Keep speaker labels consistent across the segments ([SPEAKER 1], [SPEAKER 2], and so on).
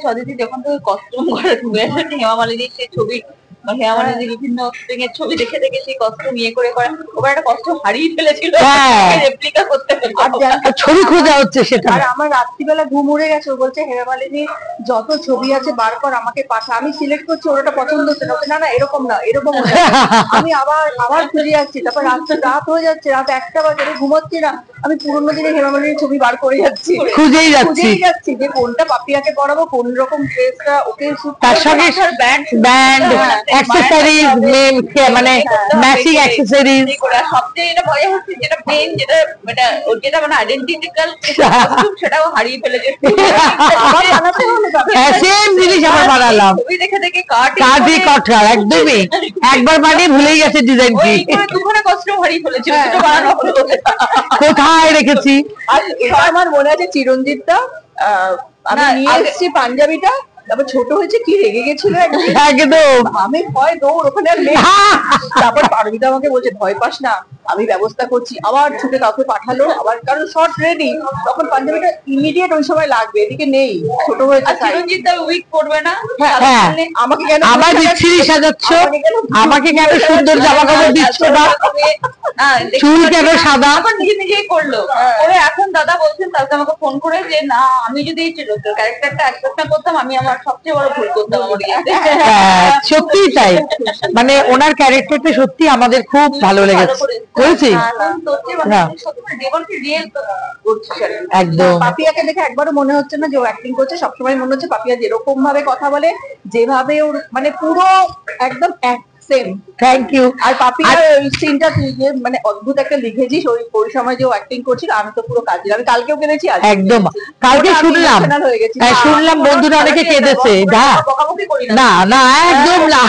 [SPEAKER 1] সদিতি যখন থেকে কস্টিউম করে ঢুকে এসেছে হেমা মালিনীর সেই ছবি, হেমা মালিনী বিভিন্ন ছবি দেখে দেখে সেই কস্টিউম করে করে ওবার একটা কস্টিউম হারিয়ে ফেলেছিল, রেপ্লিকা করতে
[SPEAKER 2] ছবি খোঁজা হচ্ছে সেটা।
[SPEAKER 3] আর আমার রাত্রিবেলা ঘুম উড়ে গেছে, ও বলছে হেমা মালিনী যত ছবি আছে বার কর আমাকে পাঠা, আমি সিলেক্ট করছি ওটা পছন্দ হচ্ছে না, না এরকম না এরকম আমি আবার খুঁজে যাচ্ছি, তারপর রাত হয়ে যাচ্ছে, রাত 1টা বাজে, আমি ঘুমাচ্ছি না, আমি পুরোনো দিনে হেমা মালিনীর ছবি বার করে যাচ্ছি,
[SPEAKER 2] খুঁজেই
[SPEAKER 3] যাচ্ছি যে কোনটা পাপিয়াকে পরাবো, কোন রকম ড্রেসটা ওকে,
[SPEAKER 2] তার সঙ্গে ব্যান্ড অ্যাকসেসরিজ, মানে ম্যাচিং অ্যাকসেসরিজ।
[SPEAKER 1] সবচেয়ে এটা ভয় হচ্ছে যেটা মেইন, যেটা মানে আইডেন্টিক্যাল সেটাও হারিয়ে ফেলেছে।
[SPEAKER 2] সেম জিনিস আবার বানালাম,
[SPEAKER 1] ছবি দেখে দেখে
[SPEAKER 2] কাঠি কাঠা একদমই একবার বানিয়ে ভুলেই গেছে ডিজাইন কি,
[SPEAKER 1] দুখানা কস্টিউম হারিয়ে ফেলেছে,
[SPEAKER 2] কোথায় রেখেছি।
[SPEAKER 3] আর এটা আমার মনে আছে চিরঞ্জিতটা আমি নিয়ে এসেছি পাঞ্জাবিটা, তারপর ছোট হয়েছে কি রেগে গেছিল
[SPEAKER 2] একদম,
[SPEAKER 3] আমি ভয় দৌড় ওখানে, তারপর পারমিতা আমাকে বলছে ভয় পাস না আমি ব্যবস্থা করছি, আবার ছুটে কাউকে পাঠালো, আবার কারণ শর্ট রেডি, তখন পাঞ্জাবিটা ইমিডিয়েট ওই সময় লাগবে, এদিকে নেই, ছোট হয়েছে।
[SPEAKER 1] চিরঞ্জিতটা উইক করবে না,
[SPEAKER 3] আমাকে কেন
[SPEAKER 2] আমার বিচ্ছিরি সাজাচ্ছ, আমাকে কেন সুন্দর জামা কাপড় দিচ্ছ না, চুল কেন সাদা,
[SPEAKER 1] নিজে নিজেই করলো। ওরে এখন দাদা বলছেন কালকে আমাকে ফোন করে যে না আমি যদি ক্যারেক্টারটা অ্যাকসেপ্ট না করতাম আমি আমার সবচেয়ে বড় ভুল করতাম আমার ইয়েতে।
[SPEAKER 2] সত্যিই তাই, মানে ওনার ক্যারেক্টারটা সত্যি আমাদের খুব ভালো লেগেছে, বলছি
[SPEAKER 3] একদম। পাপিয়াকে দেখে একবারও মনে হচ্ছে না যে ও অ্যাক্টিং করছে, সবসময় মনে হচ্ছে পাপিয়া যেরকম ভাবে কথা বলে, যেভাবে ওর মানে পুরো একদম সেম।
[SPEAKER 2] Thank you.
[SPEAKER 3] আর পাপিয়ার ওই সিনটা মানে অদ্ভুত একটা লিখেছিস, ওই সময় যে ও অ্যাক্টিং করছিল, আমি তো পুরো কাজে, আমি কালকেও কেঁদেছি,
[SPEAKER 2] একদম কালকে শুনলাম বন্ধুরা অনেকে কেঁদেছে, না না একদম না,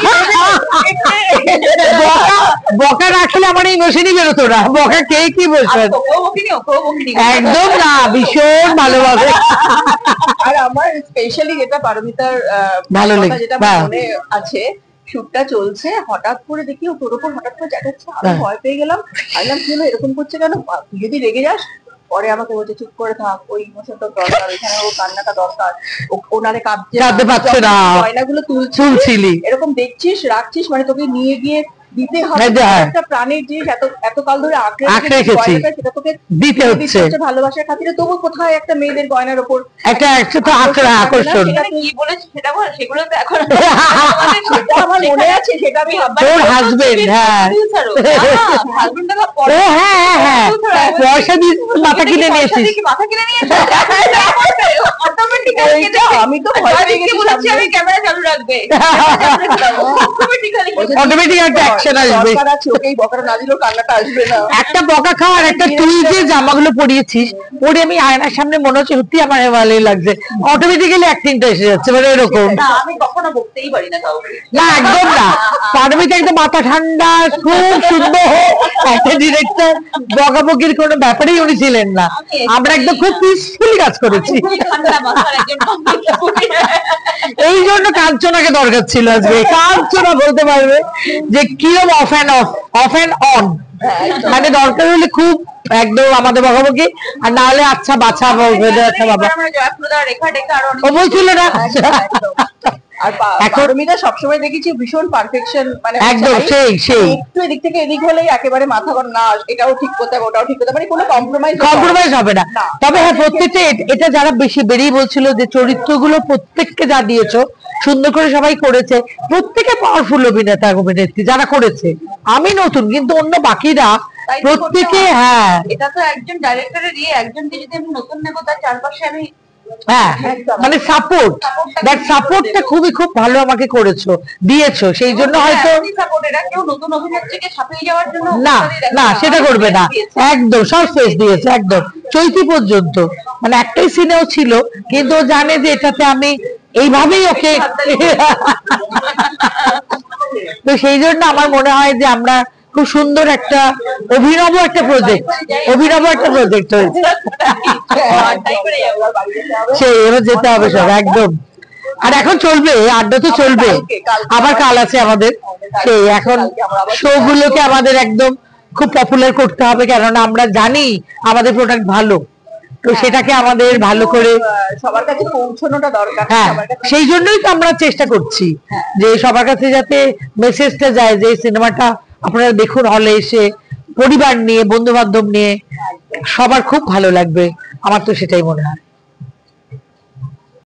[SPEAKER 2] বকা রাখলে আমার ইমোশনই বেরোতো না, বকা কে কি বলছেন, একদম না, ভীষণ ভালোভাবে।
[SPEAKER 3] আর আমার স্পেশালি যেটা পারমিতার ভালো লেগে যেটা মনে আছে, শুটটা চলছে, হঠাৎ করে দেখি ও তোর উপর হঠাৎ করে চেঁচাচ্ছে, আমি ভয় পেয়ে গেলাম, ভাবলাম কি হলো এরকম করছে কেন, তুই যদি রেগে যাস, পরে আমাকে বলছে চুপ করে থাক, ওই ইমোশনটা দরকার, এখানে ও কান্নাটা দরকার, ওনারে কাঁদতে পারছে না, গয়নাগুলো তুলছিলি, এরকম দেখছিস রাখছিস, মানে তোকে নিয়ে গিয়ে দিতে হবে, একটা প্রাণের জিনিস এত কাল ধরে আঁকড়ে রেখেছি, সেটা তোকে দিতে হচ্ছে ভালোবাসার খাতিরে, তবু কোথায় একটা মেয়েদের গয়নার উপর একটা আকর্ষণ,
[SPEAKER 1] কি বলেছে সেটা বল, সেগুলো তো এখন
[SPEAKER 3] সেটা আমার মনে আছে, সেটা আমি
[SPEAKER 2] তোর হাজবেন্ড, পয়সা দিয়ে মাথা কিনে নিয়েছিস,
[SPEAKER 3] আমি তো ভয় পেয়ে গেছি,
[SPEAKER 1] বলেছি আমি ক্যামেরা চালু রাখবে,
[SPEAKER 2] অটোমেটিক একটা অ্যাকশন আসবে,
[SPEAKER 3] ওকেই বকাটা না দিলেও কান্নাটা আসবে না।
[SPEAKER 2] একটা বকা খাওয়ার একটা, তুই যে জামাগুলো পরিয়েছিস পরে আমি আয়নার সামনে মনে হচ্ছে সত্যি আমার ভালোই লাগছে, অটোমেটিক্যালি অ্যাক্টিংটা এসে যাচ্ছে, মানে এরকম।
[SPEAKER 1] আমি কখনো বকতেই পারি না কাউকে,
[SPEAKER 2] না একদম না, পারমিতা একদম মাথা ঠান্ডা, খুব সুন্দর একটা ডিরেক্টর, বকাবকির কোনো ব্যাপারেই উনি ছিলেন না, আমরা একদম খুব পিসফুলি কাজ করেছি, এই জন্য কাঞ্চনাকে দরকার ছিল আজকে, কাঞ্চনা বলতে পারবে যে কিরকম অফ অ্যান্ড অন, মানে দরকার হলে খুব একদম আমাদের বকাবকি, আর না হলে আচ্ছা বাছা বলবে, আচ্ছা বাবা ও বলছিল না।
[SPEAKER 3] আর পারমিতা সবসময় দেখেছি ভীষণ পারফেকশন, মানে
[SPEAKER 2] একদম সেই
[SPEAKER 3] একটু এদিক থেকে এদিক হলেই একেবারে মাথা গরম, না এটাও ঠিক করতে হবে ওটাও ঠিক করতে হবে, মানে কোনো
[SPEAKER 2] কম্প্রোমাইজ হবে না। তবে হ্যাঁ প্রত্যেকটা, এটা যারা বেশি বেরিয়ে বলছিল যে চরিত্রগুলো প্রত্যেককে যা দিয়েছো সুন্দর করে সবাই করেছে, প্রত্যেকে পাওয়ারফুল অভিনেতা অভিনেত্রী যারা করেছে, আমি নতুন কিন্তু অন্য বাকিরা প্রত্যেকে, হ্যাঁ
[SPEAKER 1] এটা তো একজন ডাইরেক্টরের একজনকে যদি আমি নতুন নেবো তার চারপাশে আমি,
[SPEAKER 2] হ্যাঁ মানে সাপোর্ট, দ্যাট সাপোর্টটা খুবই খুব ভালো আমাকে করেছো, দিয়েছো, সেই জন্য হয়তো
[SPEAKER 1] কেউ নতুন অভিনেত্রীকে ছাপিয়ে যাওয়ার জন্য
[SPEAKER 2] না না সেটা করবে না, একদম সব স্পেস দিয়েছে, একদম চৈতি পর্যন্ত, মানে একটাই সিনেও ছিল কিন্তু ও জানে যে এটাতে আমি এইভাবেই ওকে, তো সেই জন্য আমার মনে হয় যে আমরা খুব সুন্দর একটা অভিনব একটা প্রজেক্ট হয়েছে, সেই এবার যেতে হবে সব একদম। আর এখন চলবে আড্ডা, তো চলবে, আবার কাল আছে আমাদের, সেই এখন শো গুলোকে আমাদের একদম খুব পপুলার করতে হবে, কেননা আমরা জানি আমাদের প্রোডাক্ট ভালো, তো সেটাকে আমাদের ভালো করে
[SPEAKER 3] সবার কাছে পৌঁছানোটা দরকার।
[SPEAKER 2] হ্যাঁ, সেই জন্যই তো আমরা চেষ্টা করছি যে সবার কাছে যাতে মেসেজটা যায় যে সিনেমাটা আপনারা দেখুন হলে এসে, পরিবার নিয়ে, বন্ধু বান্ধব নিয়ে, সবার খুব ভালো লাগবে। আমার তো সেটাই মনে হয়।